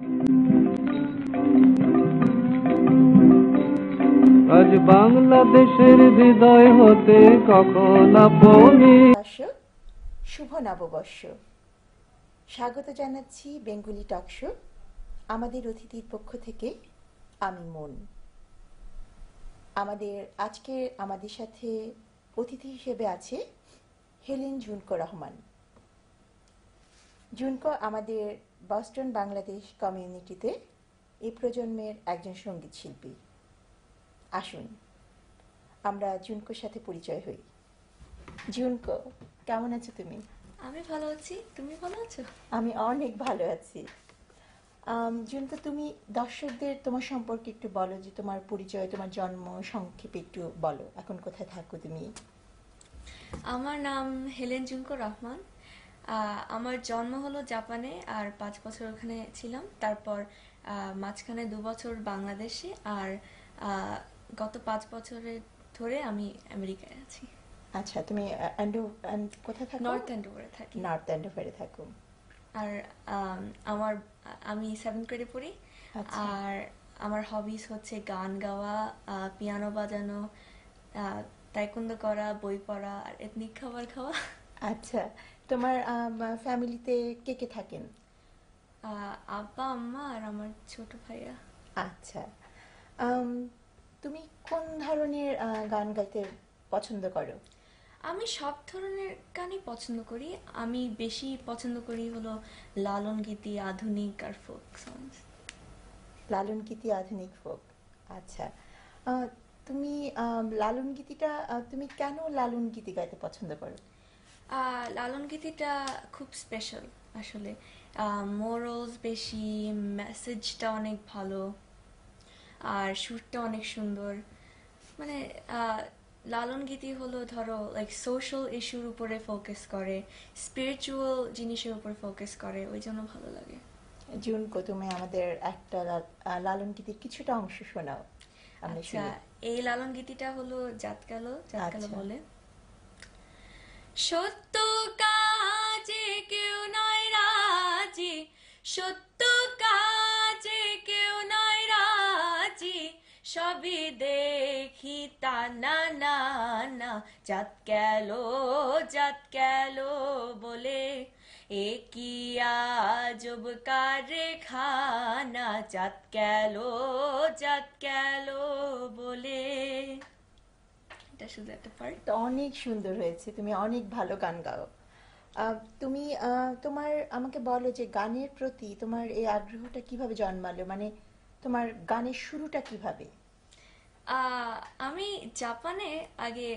আজ বাংলাদেশের হৃদয় হতে কখন আপনি। শুভ নববর্ষ। স্বাগত জানাচ্ছি বেঙ্গলি টক শো। আমাদের অতিথির পক্ষ থেকে আমি মন। আমাদের সাথে অতিথি হিসেবে আছে হেলেন জুনকো রহমান। জুনকো আমাদের বস্টন বাংলাদেশ কমিউনিটিতে এই প্রজন্মের একজন সঙ্গীত শিল্পী। আসুন আমরা জুনকোর সাথে পরিচয় হই। জুনকো, কেমন আছো তুমি? আমি ভালো আছি, তুমি ভালো আছো? আমি অনেক ভালো আছি। জুনকো, তুমি দর্শকদের তোমার সম্পর্কে একটু বলো, যে তোমার পরিচয়, তোমার জন্ম সংক্ষেপে একটু বলো, এখন কোথায় থাকো তুমি? আমার নাম হেলেন জুনকো রহমান। আমার জন্ম হলো জাপানে, আর 5 বছর ওখানে ছিলাম। তারপর মাঝখানে 2 বছর বাংলাদেশে, আর গত 5 বছরের ধরে আমি আমেরিকায় আছি। আচ্ছা, তুমি কোথায় থাকো? নর্থ অ্যান্ডোভারে থাকি। নর্থ অ্যান্ডোভারে থাকো। আর আমি 7th গ্রেডে পড়ি। আচ্ছা। আর আমার হবিস হচ্ছে গান গাওয়া, পিয়ানো বাজানো, তাইকোন্ডো করা, বই পড়া, আর এথনিক খাবার খাওয়া। আচ্ছা, তোমার ফ্যামিলিতে কে কে থাকেন? আব্বা, আম্মা আর আমার ছোট ভাইয়া। আচ্ছা, তুমি কোন ধরনের গান গাইতে পছন্দ করো? আমি সব ধরনের গানই পছন্দ করি। আমি বেশি পছন্দ করি হলো লালন গীতি, আধুনিক আর ফোক সংস। লালন গীতি, আধুনিক ফোক। আচ্ছা, তুমি লালন গীতিটা তুমি কেন লালন গীতি গাইতে পছন্দ করো? লালন গীতিটা খুব স্পেশাল আসলে। মোরালস বেশি, মেসেজটা অনেক ভালো, আর সুরটা অনেক সুন্দর। মানে লালন গীতি হলো ধরো লাইক সোশ্যাল ইস্যুর উপরে ফোকাস করে, স্পিরিচুয়াল জিনিসের উপর ফোকাস করে, ওই জন্য ভালো লাগে। জুনকো, তুমি আমাদের একটা লালন গীতির কিছুটা অংশ শোনাও। আচ্ছা, এই লালন গীতিটা হলো জাতকালো আচ্ছা। বলে। সত্য কাজে কেউ নয় রাজি, সত্য কাজে কেউ নয় রাজি, সবই দেখি তা না না না, জাত গেলো বলে, এ কি আজব কারখানা, জাত গেলো বলে। এটা শুধু একটা পার্ট। তো অনেক সুন্দর হয়েছে, তুমি অনেক ভালো গান গাও। তুমি তোমার আমাকে বলো যে গানের প্রতি তোমার এই আগ্রহটা কিভাবে জন্মালো, মানে তোমার গানের শুরুটা কিভাবে? আমি জাপানে আগে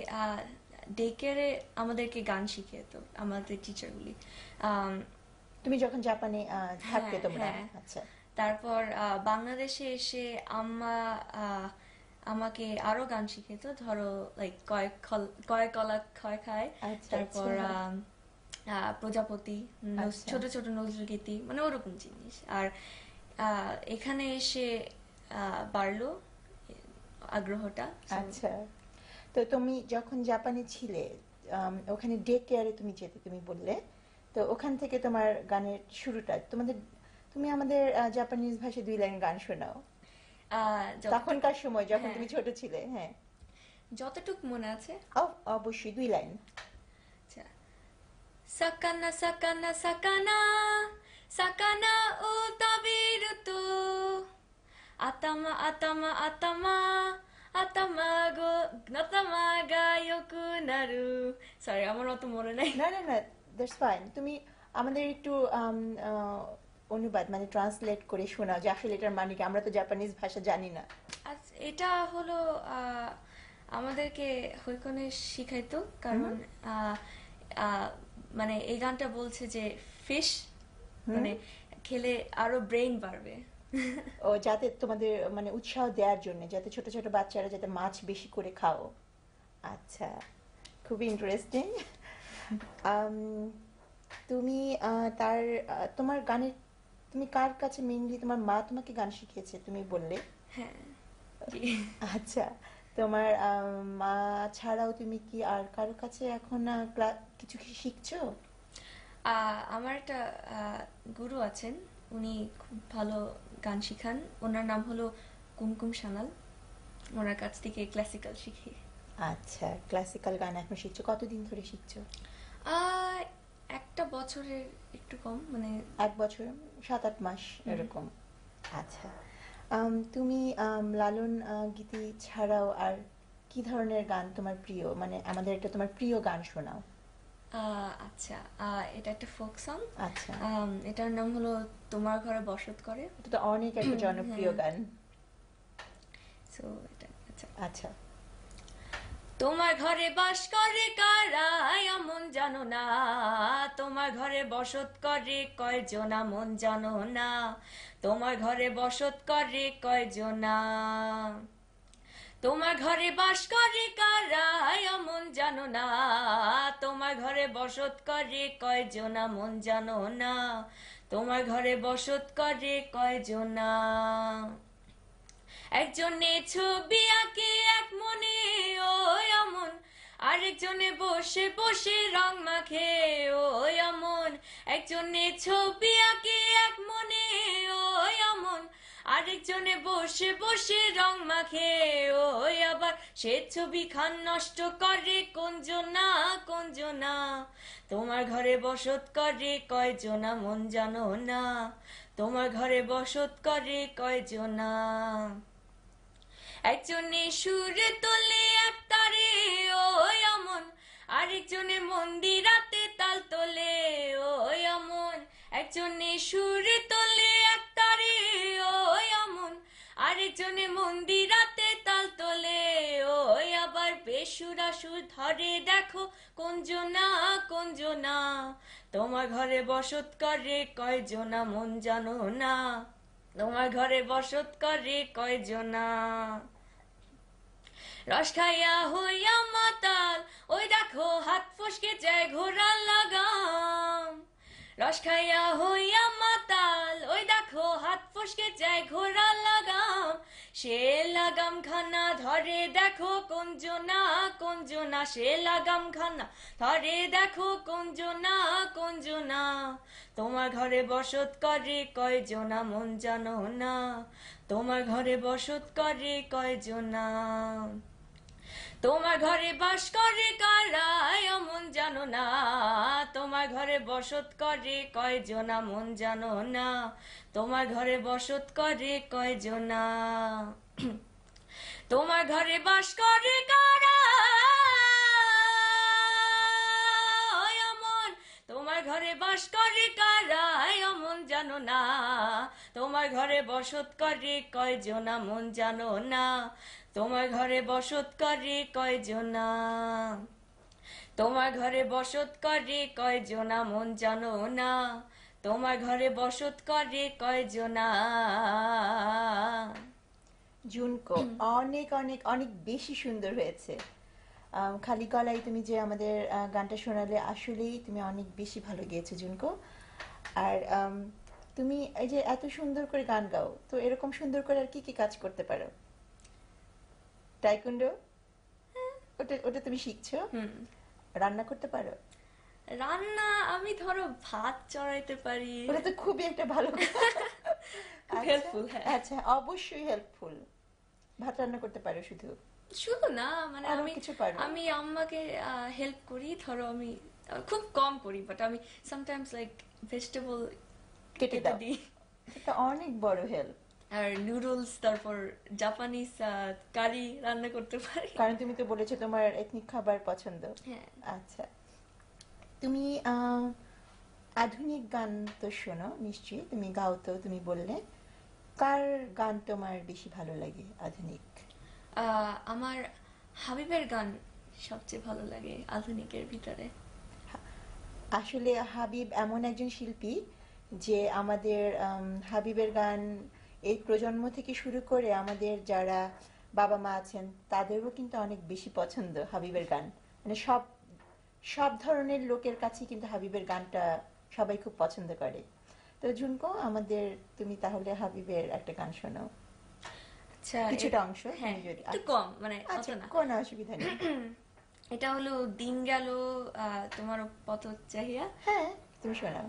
ডে কেয়ারে আমাদেরকে গান শিখিয়েতো আমাদের টিচারগুলি। তুমি যখন জাপানে থাকতে হ্যাঁ, তোমরা? হ্যাঁ। আচ্ছা। তারপর বাংলাদেশে এসে আম্মা আমাকে আরো গান শিখেতো, ধরো লাইক কয় কলা ক্ষয় খায়। আচ্ছা, তারপর আচ্ছা। প্রজাপতি, আচ্ছা। ছোট ছোট নজরুল গীতি, মানে ওরকম জিনিস। আর এখানে এসে বাড়লো আগ্রহটা। আচ্ছা, তো তুমি যখন জাপানে ছিলে, ওখানে ডে কেয়ারে তুমি যেতে, তুমি বললে, তো ওখান থেকে তোমার গানের শুরুটা তুমি আমাদের জাপানিজ ভাষায় 2 লাইন গান শোনাও। তখনকার সময় যখন হ্যাঁ, তুমি ছোট ছিলে। হ্যাঁ, যতটুক মনে আছে। অবশ্যই 2 লাইন। আচ্ছা, সাকানা সাকানা সাকানা, সাকানা ও তাবিরুতো, আতামা আতামা আতামা, আতামা গো নাতামা গা ইয়োকু নারু। সরি, আমার অত মনে নাই। না না না, দ্যাটস ফাইন। তুমি আমাদের একটু অনুবাদ, মানে ট্রান্সলেট করে শোনাও, যে আসলে এটার মানে কি। আমরা তো জাপানিজ ভাষা জানি না। আচ্ছা, এটা হলো আমাদেরকে হৈকনে শিখাইতো, কারণ মানে এই গানটা বলছে যে ফিশ মানে খেলে আরো ব্রেইন বাড়বে। ও, যাতে তোমাদের মানে উৎসাহ দেওয়ার জন্য, যাতে ছোট ছোট বাচ্চারা যাতে মাছ বেশি করে খাও। আচ্ছা, খুবই ইন্টারেস্টিং। তুমি তার তোমার গানের, তুমি কার কাছে মেইনলি, তোমার মা তোমাকে গান শিখিয়েছে তুমি বললে? হ্যাঁ, জি। আচ্ছা, তোমার মা ছাড়াও তুমি কি আর কারো কাছে এখন কিছু কি শিখছো? আমার একটা গুরু আছেন, উনি খুব ভালো গান শিখান। ওনার নাম হলো কুমকুম সানাল। ওনার কাছ থেকে ক্লাসিক্যাল শিখি। আচ্ছা, ক্লাসিক্যাল গান এখন শিখছো, কতদিন ধরে শিখছো? আহ, একটা বছরের একটু কম, মানে 1 বছর, 7-8 মাস এরকম। আচ্ছা, তুমি লালন গীতি ছাড়াও আর কি ধরনের গান তোমার প্রিয়, মানে আমাদের একটা তোমার প্রিয় গান শোনাও। আচ্ছা, এটা একটা ফোক সং। আচ্ছা, এটার নাম হলো তোমার ঘরে বসত করে। এটা তো অনেক একটা জনপ্রিয় গান। সো এটা আচ্ছা। আচ্ছা, তোমার ঘরে বাস করে কারা এমন জানো না, তোমার ঘরে বসত করে কয়জনা মন জানো না, তোমার ঘরে বসত করে কয়জনা, তোমার ঘরে বাস করে কারা এমন জানো না, তোমার ঘরে বসত করে কয়জনা মন জানো না, তোমার ঘরে বসত করে কয়জনা। একজনে ছবি আঁকে এক মনে ও এমন, আরেকজনে বসে বসে রং মাখে ও এমন, একজনে ছবি আঁকে এক মনে ও এমন, আরেকজনে বসে বসে রং মাখে ও আবার সে ছবি খান নষ্ট করে কোনজনা কোনজনা, তোমার ঘরে বসত করে কয়জনা মন জানো না, তোমার ঘরে বসত করে কয়জনা। একজনে সুরে তোলে এক তারে ও এমন, আরেকজনে মন্দিরাতে তাল তোলে ও এমন, একজনে সুরে তোলে এক তারে ও এমন, আরেকজনে মন্দিরাতে তাল তোলে ও আবার বেসুরা সুর ধরে দেখো কোনজনা কোনজনা, তোমার ঘরে বসত করে কয়জনা মন জানো না, তোমার ঘরে বসত করে কয়জনা। রস খাইয়া হইয়া মাতাল ওই দেখো হাত ফসকে যায় ঘোড়ার লাগাম, রস খাইয়া হইয়া মাতাল ওই দেখো হাত ফসকে যায় ঘোড়ার লাগাম, সে লাগাম খানা ধরে দেখো কোনজনা কোনজনা, সে লাগাম খানা ধরে দেখো কোনজনা কোনজনা, তোমার ঘরে বসত করে কয়জনা মন জানো না, তোমার ঘরে বসত করে কয়জনা, তোমার ঘরে বাস করে কারা এমন জানো না, তোমার ঘরে বসত করে কয়জনা মন জানো না, তোমার ঘরে বসত করে কয়জনা, তোমার ঘরে বাস করে কারা এমন, তোমার ঘরে বাস করে কারা এমন জানো না, তোমার ঘরে বসত করে কয়জনা মন জানো না, তোমার ঘরে বসত করে কয়জনা, তোমার ঘরে বসত করে কয়জনা মন জানো না, তোমার ঘরে বসত করে কয়জনা। জুনকো, অনেক অনেক অনেক বেশি সুন্দর হয়েছে। খালি গলায় তুমি যে আমাদের গানটা শোনালে, আসলেই তুমি অনেক বেশি ভালো গেয়েছো জুনকো। আর তুমি এই যে এত সুন্দর করে গান গাও, তো এরকম সুন্দর করে আর কি কি কাজ করতে পারো? টাইকুন্ডো, ওটা ওটা তুমি শিখছো? রান্না করতে পারো? রান্না আমি ধরো ভাত চড়াইতে পারি। ওটা তো খুবই একটা ভালো কাজ। খুব হেল্পফুল। হ্যাঁ, আচ্ছা, অবশ্যই হেল্পফুল। ভাত রান্না করতে পারো শুধু? শুধু না, মানে আরো আমি কিছু পারো? আমি আম্মাকে হেল্প করি। ধরো আমি খুব কম করি, বাট আমি সামটাইমস লাইক ভেজিটেবল কেটে কেটে দাও। দিই। এটা অনেক বড় হেল্প। আর নুডলস, তারপর জাপানিজ কারি রান্না করতে পারি। কারণ তুমি তো বলেছো তোমার এথনিক খাবার পছন্দ। হ্যাঁ। আচ্ছা, তুমি আধুনিক গান তো শোনো নিশ্চয়ই, তুমি গাও তো, তুমি বললে। কার গান তোমার বেশি ভালো লাগে আধুনিক? আমার হাবিবের গান সবচেয়ে ভালো লাগে আধুনিকের ভিতরে। আসলে হাবিব এমন একজন শিল্পী যে আমাদের হাবিবের গান এই প্রজন্ম থেকে শুরু করে আমাদের যারা বাবা মা আছেন তাদেরও কিন্তু অনেক বেশি পছন্দ হাবিবের গান। মানে সব সব ধরনের লোকের কাছে কিন্তু হাবিবের গানটা সবাই খুব পছন্দ করে। তো ঝুনকো, আমাদের তুমি তাহলে হাবিবের একটা গান শোনাও, আচ্ছা, কিছুটা অংশ। হ্যাঁ, তুমি যদি একটু কম, মানে অত আচ্ছা, না। কোনো অসুবিধা নেই। এটা হলো দিন গেল তোমার পথ চাহিয়া। হ্যাঁ, তুমি শোনাও।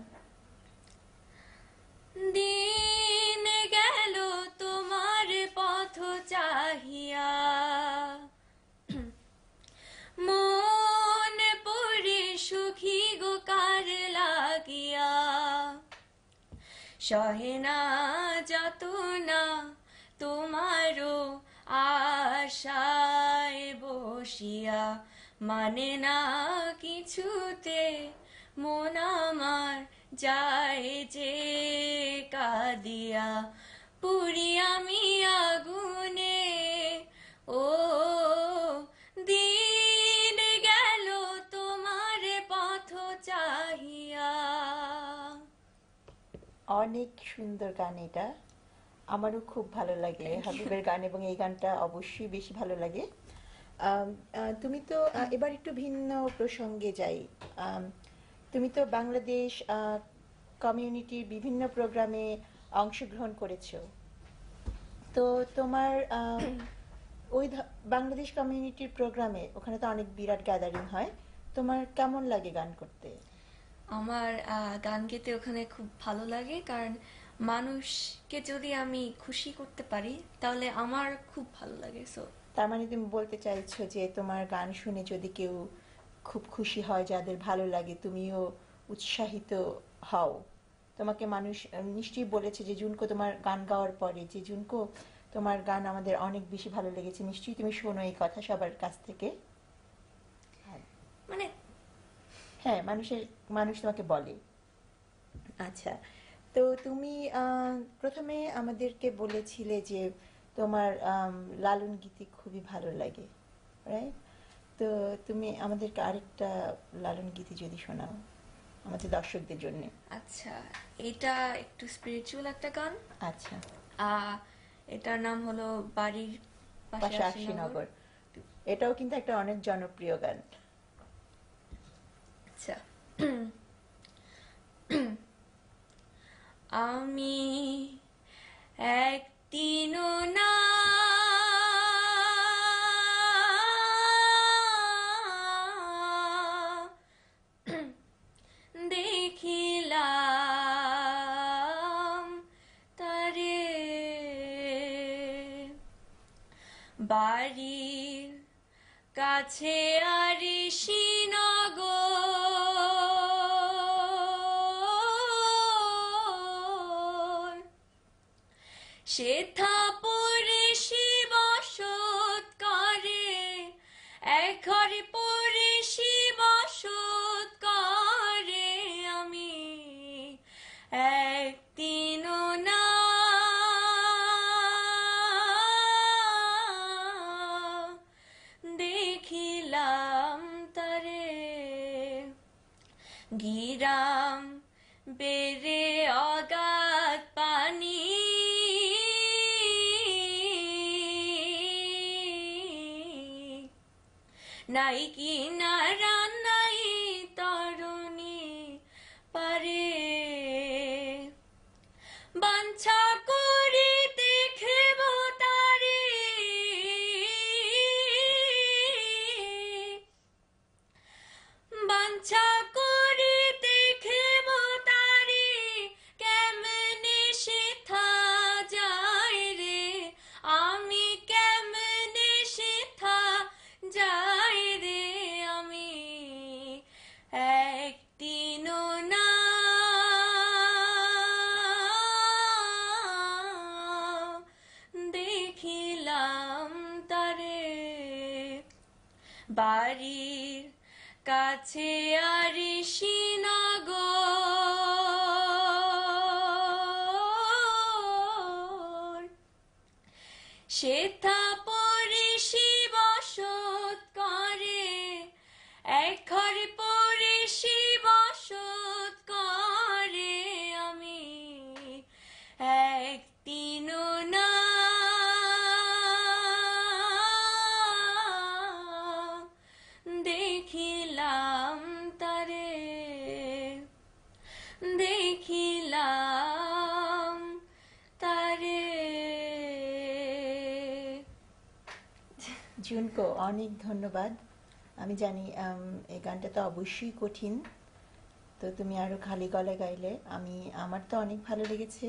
দিন গেল তোমার পথ চাহিয়া, মন পড়ে সুখী গো কার লাগিয়া, সহে না যাতনা তোমারও আশায় বসিয়া, মানে না কিছুতে মন আমার যায় যে কাঁদিয়া, পুরি আমি আগুনে ও দিন গেল তোমার পথ চাহিয়া। অনেক সুন্দর গান এটা, আমারও খুব ভালো লাগে হাবিবের গান, এবং এই গানটা অবশ্যই বেশি ভালো লাগে। তুমি তো এবার একটু ভিন্ন প্রসঙ্গে যাই। আম, তুমি তো বাংলাদেশ কমিউনিটির বিভিন্ন প্রোগ্রামে অংশগ্রহণ করেছো। তো তোমার বাংলাদেশ কমিউনিটির প্রোগ্রামে ওখানে তো অনেক বিরাট গ্যাদারিং হয়, তোমার কেমন লাগে গান করতে? আমার গান গেতে ওখানে খুব ভালো লাগে, কারণ মানুষকে যদি আমি খুশি করতে পারি তাহলে আমার খুব ভালো লাগে। সো তার মানে তুমি বলতে চাইছো যে তোমার গান শুনে যদি কেউ খুব খুশি হয়, যাদের ভালো লাগে, তুমিও উৎসাহিত হও। তোমাকে মানুষ নিশ্চয়ই বলেছে যে জুনকো তোমার গান গাওয়ার পরে যে জুনকো তোমার গান আমাদের অনেক বেশি ভালো লেগেছে, নিশ্চয়ই তুমি শোনো এই কথা সবার কাছ থেকে। মানে হ্যাঁ, মানুষ তোমাকে বলে। আচ্ছা, তো তুমি প্রথমে আমাদেরকে বলেছিলে যে তোমার লালন গীতি খুবই ভালো লাগে, রাইট? তো তুমি আমাদেরকে আরেকটা লালন গীতি যদি শোনাও আমাদের দর্শকদের জন্য। আচ্ছা, এটা একটু স্পিরিচুয়াল একটা গান। আচ্ছা, এটার নাম হলো বাড়ির পাশে পাশে আশিনগর। আশিনগর, এটাও কিন্তু একটা অনেক জনপ্রিয় গান। আচ্ছা, আমি একদিনও না দেখিলাম তারে, বাড়ির কাছে আশিনগর, সেথা পরে শিবসৎ করে, এক ঘরে পরে শিবসৎ করে, আমি একদিনও না দেখিলাম তারে, গিরাম বেড়ে অগাধ পানি, নাই কিনারা নাই তরুণী পারে, বাঞ্ছা করি দেখব তারে, বাঞ্ছা করি দেখব তারে, কেমনে সেথা যায় রে, আমি কেমনে সেথা যায় রে, আমি একদিনও না দেখিলাম তারে, বাড়ির কাছে আশিনগর, সেথা পরে শিবসৎ করে, এক ঘরে পরে শিবসৎ করে, আমি একদিনও না দেখিলাম তারে, দেখিলাম তারে। জুনকো, অনেক ধন্যবাদ। আমি জানি এই গানটা তো অবশ্যই কঠিন, তো তুমি আরো খালি গলায় গাইলে আমার তো অনেক ভালো লেগেছে।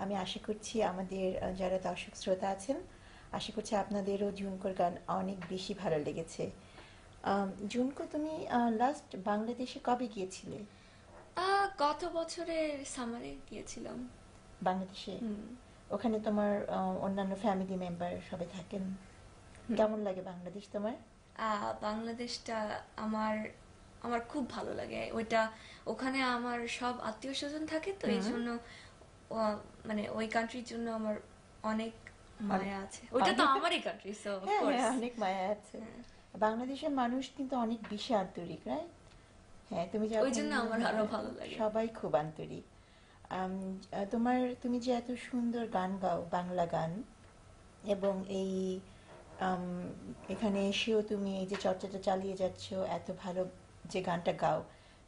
আমি আশা করছি আমাদের যারা দর্শক শ্রোতা আছেন, আশা করছি আপনাদেরও ঝুমকোর গান অনেক বেশি ভালো লেগেছে। ঝুমকো, তুমি লাস্ট বাংলাদেশে কবে গিয়েছিলে? গত বছরের সামারে গিয়েছিলাম। বাংলাদেশে হুম। ওখানে তোমার অন্যান্য ফ্যামিলি মেম্বার সবাই থাকেন। কেমন লাগে বাংলাদেশ তোমার? বাংলাদেশটা আমার আমার খুব ভালো লাগে ওইটা। ওখানে আমার সব আত্মীয় স্বজন থাকে, তো এই জন্য মানে ওই কান্ট্রির জন্য আমার অনেক মায়া আছে। ওইটা তো আমারই কান্ট্রি, সো অফ হ্যাঁ, কোর্স। অনেক মায়া আছে। বাংলাদেশের মানুষ কিন্তু অনেক বেশি আন্তরিক, রাইট? হ্যাঁ, তুমি ওই জন্য আমার আরো ভালো লাগে। সবাই খুব আন্তরিক। তুমি যে এত সুন্দর গান গাও, বাংলা গান, এবং এই আম, এখানে এসেও তুমি এই যে চর্চাটা চালিয়ে যাচ্ছ, এত ভালো যে গানটা গাও,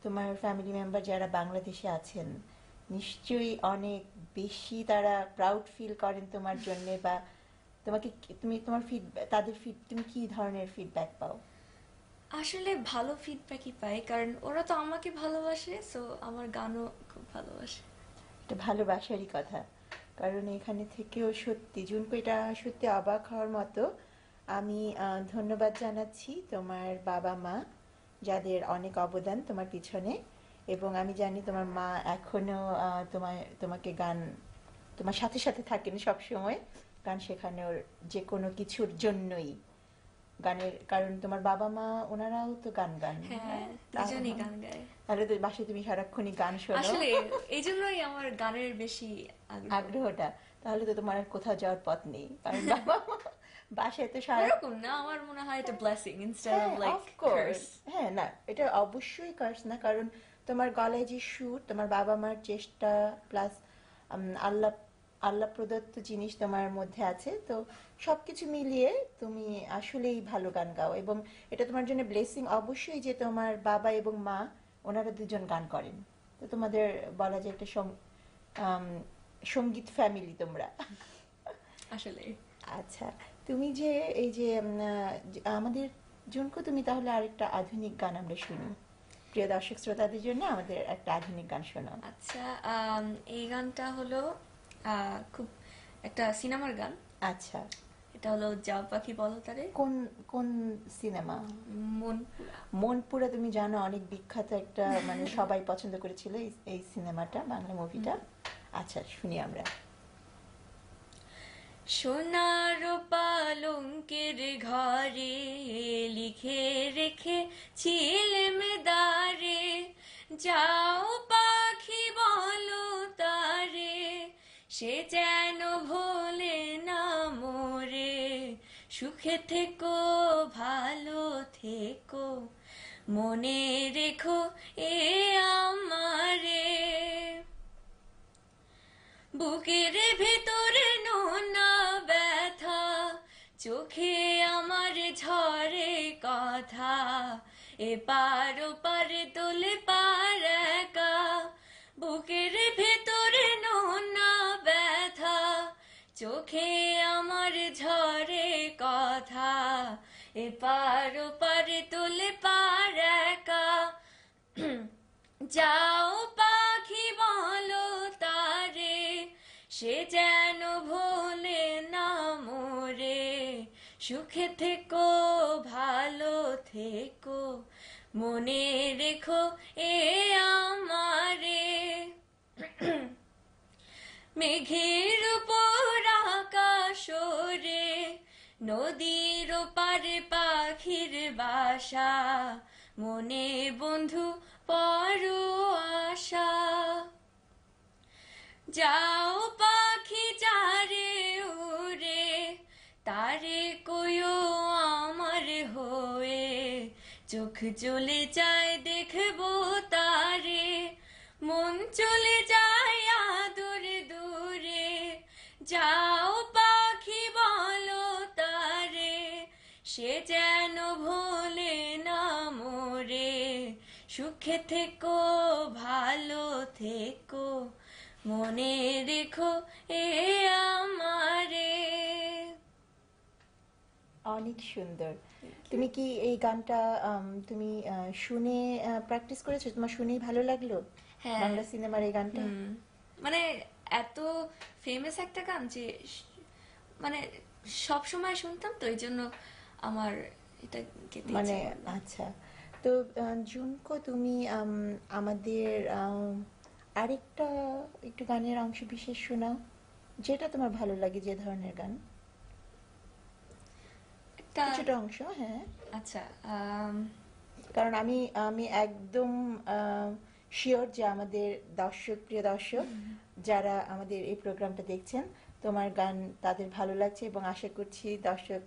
তোমার ফ্যামিলি মেম্বার যারা বাংলাদেশে আছেন নিশ্চয়ই অনেক বেশি তারা প্রাউড ফিল করেন তোমার জন্যে, বা তোমার তুমি কি ধরনের ফিডব্যাক পাও? আসলে ভালো ফিডব্যাকই পাই, কারণ ওরা তো আমাকে ভালোবাসে, সো আমার গানও খুব ভালোবাসে। এটা ভালোবাসারই কথা। কারণ এখানে থেকেও সত্যি জুনকো, এটা সত্যি অবাক হওয়ার মতো। আমি ধন্যবাদ জানাচ্ছি তোমার বাবা মা, যাদের অনেক অবদান তোমার পিছনে। এবং আমি জানি তোমার মা এখনো তোমাকে তোমার সাথে সাথে থাকেন সব সময়, গান শেখানোর যে কোনো কিছুর জন্যই। কারণ তোমার বাবা মা ওনারাও তো গান গান। হ্যাঁ, দুজনেই গান গায়। তাহলে তো বাসায় তুমি সারাক্ষণই গান শোনো। আসলে এই জন্যই আমার গানের বেশি আগ্রহটা। তাহলে তো তোমার আর কোথাও যাওয়ার পথ নেই, কারণ বাবা মা বাসায় তো সারা। এরকম না, আমার মনে হয় এটা blessing instead of like curse. হ্যাঁ, না, এটা অবশ্যই কার্স না, কারণ তোমার গলায় যে সুর, তোমার বাবা মার চেষ্টা প্লাস আল্লাহ আল্লাহ প্রদত্ত জিনিস তোমার মধ্যে আছে, তো সবকিছু মিলিয়ে তুমি আসলেই ভালো গান গাও। এবং এটা তোমার জন্য ব্লেসিং অবশ্যই যে তোমার বাবা এবং মা ওনারা দুজন গান করেন। তো তোমাদের বলা যায় একটা সঙ্গীত ফ্যামিলি তোমরা। আসলে আচ্ছা, তুমি যে এই যে আমাদের জুনকো, তুমি তাহলে আরেকটা আধুনিক গান আমরা শুনি, প্রিয় দর্শক শ্রোতাদের জন্য আমাদের একটা আধুনিক গান শোনাও। আচ্ছা, এই গানটা হলো খুব একটা সিনেমার গান। আচ্ছা, এটা হলো যাও পাখি বলো তারে। কোন কোন সিনেমা? মনপুরা। মনপুরা, তুমি জানো অনেক বিখ্যাত একটা, মানে সবাই পছন্দ করেছিল এই সিনেমাটা, বাংলা মুভিটা। আচ্ছা, শুনি আমরা। সোনার পালঙ্কের ঘরে লিখে রেখে ছিলেমদারে, যাও পাখি বলো তারে, সে যেন ভোলে না মোরে, সুখে থেকো ভালো থেকো, মনে রেখো এ আমারে। বুকের ভেতরে নোনা ব্যথা, চোখে আমার ঝরে কথা, এপার ওপার তোলে পার একা। বুকের ভেতরে নোনা ব্যথা, চোখে আমার ঝরে কথা, এপার ওপার তোলে পার একা। যাও পাখি বলো তারে, সে যেন ভোলে না মোরে, সুখে থেকো ভালো থেকো, মনে রেখো এ আমারে। মেঘের উপর আকাশ ওরে, নদীর পারে পাখির বাসা, মনে বন্ধু পর আশা। যাও পাখি যারে উড়ে, তারে কইও আমার হয়ে, চোখ চলে যায় দেখবো তারে, মন চলে যায় আদরে দূরে। যাও পাখি বলো তারে, সে যেন ভোলে না মোরে, সুখে থেকো ভালো থেকো, মনে রেখো এ আমারে। অনেক সুন্দর। তুমি কি এই গানটা তুমি শুনে প্র্যাকটিস করেছো? তোমার শুনেই ভালো লাগলো হ্যাঁ। বাংলা সিনেমার এই গানটা? মানে এত ফেমাস একটা গান যে মানে সব সময় শুনতাম, তো এই জন্য আমার এটা গেতে মানে ইচ্ছে করলো। আচ্ছা। তো জুনকো, তুমি আমাদের আরেকটা একটু গানের অংশ বিশেষ শোনাও, যেটা তোমার ভালো লাগে, যে ধরনের গান। একটা কিছুটা অংশ, হ্যাঁ। আচ্ছা, কারণ আমি আমি একদম শিওর যে আমাদের প্রিয় দর্শক যারা আমাদের এই প্রোগ্রামটা দেখছেন, তোমার গান তাদের ভালো লাগছে এবং আশা করছি দর্শক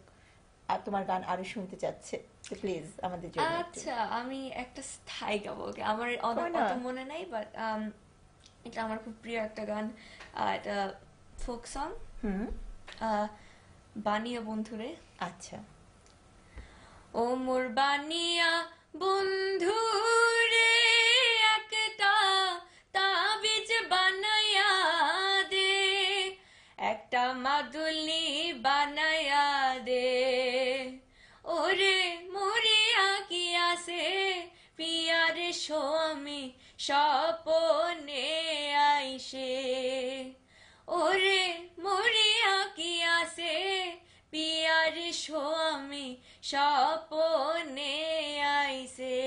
আর তোমার গান আরো শুনতে চাচ্ছে। তো প্লিজ আমাদের জন্য একটু। আচ্ছা, আমি একটা স্থায়ী গাবো, okay? আমার কই না? অত মনে নাই, বাট এটা আমার খুব প্রিয় একটা গান। এটা ফোক সং, হুম। বানিয়া বন্ধুরে। আচ্ছা। ও মোর বানিয়া বন্ধু রে, একটা তাবিজ বানায়া দে, একটা মাদুলি বানায়া দে, ওরে মরিয়া কি আসে পিয়ার স্বামী স্বপনে আইসে, ওরে মরিয়া কি আসে পিয়ার স্বামী স্বপনে আইসে,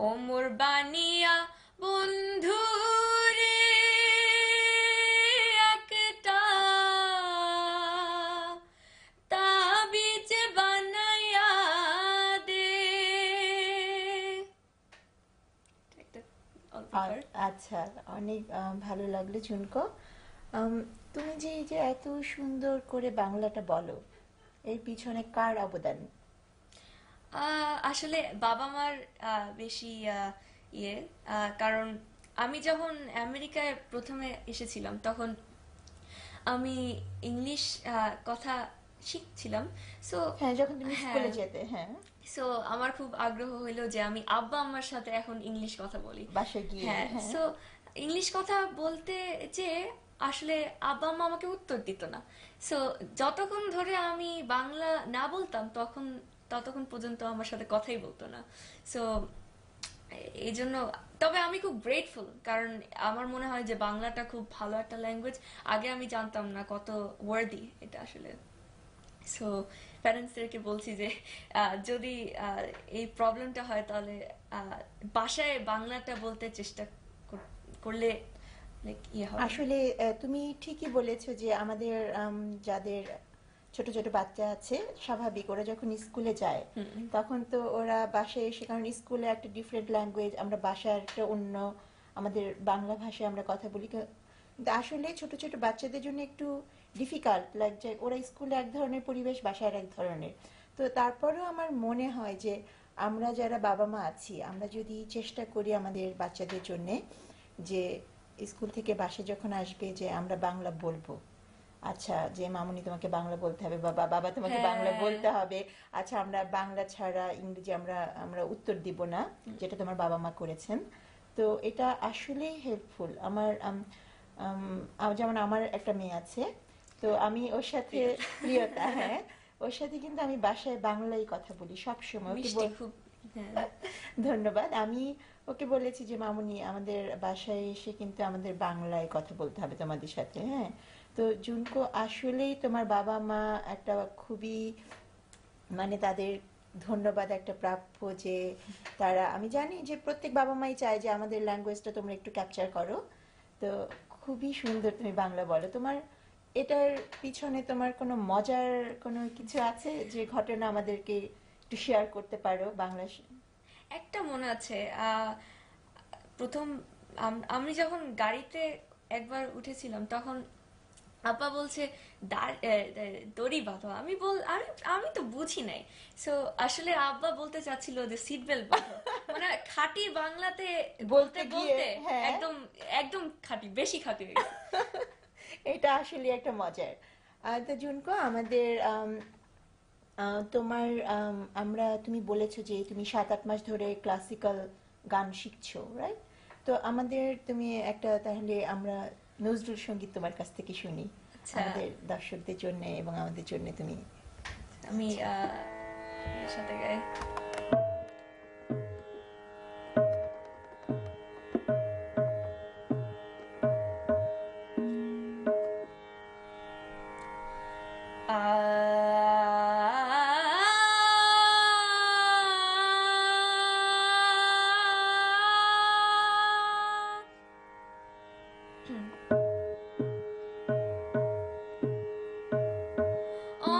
ও মোর বানিয়া বন্ধু রে, একটা তাবিজ বানায়া দে। একটা অল্প part। আচ্ছা, অনেক ভালো লাগলো ঝুনকো। তুমি যে এই যে এত সুন্দর করে বাংলাটা বলো, এর পিছনে কার অবদান? আসলে বাবা মার বেশি ইয়ে, কারণ আমি যখন আমেরিকায় প্রথমে এসেছিলাম তখন আমি ইংলিশ কথা শিখছিলাম। সো হ্যাঁ, যখন তুমি হ্যাঁ, স্কুলে যেতে, হ্যাঁ, সো আমার খুব আগ্রহ হইলো যে আমি আব্বা আম্মার সাথে এখন ইংলিশ কথা বলি। বাসায় গিয়ে, হ্যাঁ, হ্যাঁ। সো ইংলিশ কথা বলতে যে আসলে আব্বা আম্মা আমাকে উত্তর দিত না। সো যতক্ষণ ধরে আমি বাংলা না বলতাম ততক্ষণ পর্যন্ত আমার সাথে কথাই বলতো না। সো এই জন্য, তবে আমি খুব গ্রেটফুল, কারণ আমার মনে হয় যে বাংলাটা খুব ভালো একটা ল্যাঙ্গুয়েজ। আগে আমি জানতাম না কত ওয়ার্দি এটা আসলে। সো প্যারেন্টসদেরকে বলছি যে যদি এই প্রবলেমটা হয় তাহলে বাসায় বাংলাটা বলতে চেষ্টা করলে ইয়ে হবে। আসলে তুমি ঠিকই বলেছো যে আমাদের যাদের ছোট ছোট বাচ্চা আছে, স্বাভাবিক ওরা যখন স্কুলে যায় তখন তো ওরা বাসায় এসে, কারণ স্কুলে একটা ডিফারেন্ট ল্যাঙ্গুয়েজ, আমরা বাসায় একটা অন্য, আমাদের বাংলা ভাষায় আমরা কথা বলি, কিন্তু আসলে ছোট ছোট বাচ্চাদের জন্য একটু ডিফিকাল্ট লাগছে, ওরা স্কুলে এক ধরনের পরিবেশ, বাসায় এক ধরনের। তো তারপরেও আমার মনে হয় যে আমরা যারা বাবা মা আছি, আমরা যদি চেষ্টা করি আমাদের বাচ্চাদের জন্যে যে স্কুল থেকে বাসে যখন আসবে যে আমরা বাংলা বলবো, আচ্ছা যে মামুনি তোমাকে বাংলা বলতে হবে, বাবা বাবা তোমাকে বাংলা হ্যাঁ। বলতে হবে, আচ্ছা আমরা বাংলা ছাড়া ইংরেজি আমরা আমরা উত্তর দিব না, যেটা তোমার বাবা মা করেছেন। তো এটা আসলেই হেল্পফুল। আমার যেমন আমার একটা মেয়ে আছে, তো আমি ওর সাথে প্রিয়তা, হ্যাঁ, ওর সাথে কিন্তু আমি বাসায় বাংলায় কথা বলি সব সময়। মিষ্টি খুব। হ্যাঁ। ধন্যবাদ। আমি ওকে বলেছি যে মামুনি আমাদের বাসায় এসে কিন্তু আমাদের বাংলায় কথা বলতে হবে তোমাদের সাথে, হ্যাঁ। তো জুনকো, আসলেই তোমার বাবা মা একটা খুবই, মানে তাদের ধন্যবাদ একটা প্রাপ্য যে তারা, আমি জানি যে প্রত্যেক বাবা মাই চায় যে আমাদের ল্যাঙ্গুয়েজটা তোমরা একটু ক্যাপচার করো। তো খুবই সুন্দর তুমি বাংলা বলো। তোমার এটার পিছনে তোমার কোনো মজার কোনো কিছু আছে যে ঘটনা আমাদেরকে একটু শেয়ার করতে পারো বাংলা? একটা মনে আছে, প্রথম আমি যখন গাড়িতে একবার উঠেছিলাম তখন আব্বা বলছে দড়ি বাঁধো। আমি তো বুঝি নাই। সো আসলে আব্বা বলতে চাচ্ছিল যে সিট বেল্ট বাঁধো। মানে খাঁটি বাংলাতে বলতে গিয়ে, বলতে হ্যাঁ। একদম একদম খাঁটি, বেশি খাঁটি হয়ে গেছে। এটা আসলে একটা মজার। তো জুনকো, আমাদের তোমার তুমি বলেছো যে তুমি 7-8 মাস ধরে ক্লাসিক্যাল গান শিখছো, রাইট? তো আমাদের তুমি একটা, তাহলে আমরা নজরুল সঙ্গীত তোমার কাছ থেকে শুনি, আচ্ছা। আমাদের দর্শকদের জন্য এবং আমাদের জন্য তুমি আমি এর সাথে গাই।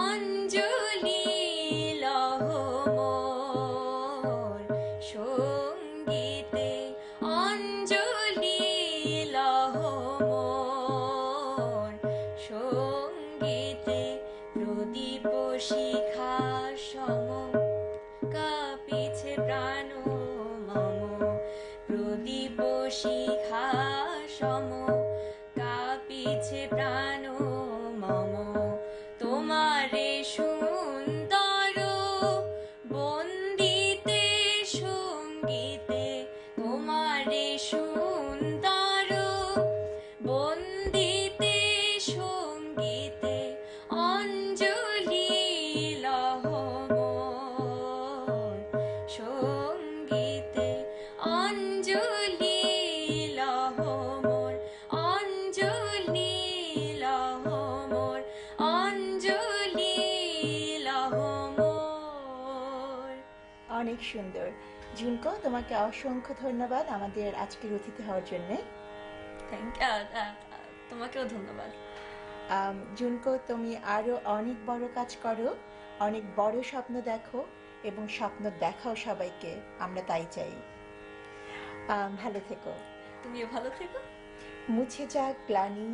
অঞ্জলি লহ মোর সঙ্গীতে, অঞ্জলি লহ মোর সঙ্গীতে, প্রদীপ শিখা সম কাঁপিছে প্রাণ মম, প্রদীপ শিখা সম কাঁপিছে প্রাণ মম, তোমারে সুন্দর বন্দিতে সঙ্গীতে, তোমারে সুন্দর বন্দিতে সঙ্গীতে, অঞ্জলি লহ মোর সঙ্গীতে, অঞ্জলি লহ মোর, অঞ্জলি লহ মোর, অঞ্জলি লহ মোর। অনেক সুন্দর ঝুমকো, তোমাকে অসংখ্য ধন্যবাদ আমাদের আজকের অতিথি হওয়ার জন্য। তোমাকেও ধন্যবাদ। ঝুমকো, তুমি আরো অনেক বড় কাজ করো, অনেক বড় স্বপ্ন দেখো এবং স্বপ্ন দেখাও সবাইকে, আমরা তাই চাই। ভালো থেকো। তুমিও ভালো থেকো। মুছে যাক গ্লানি।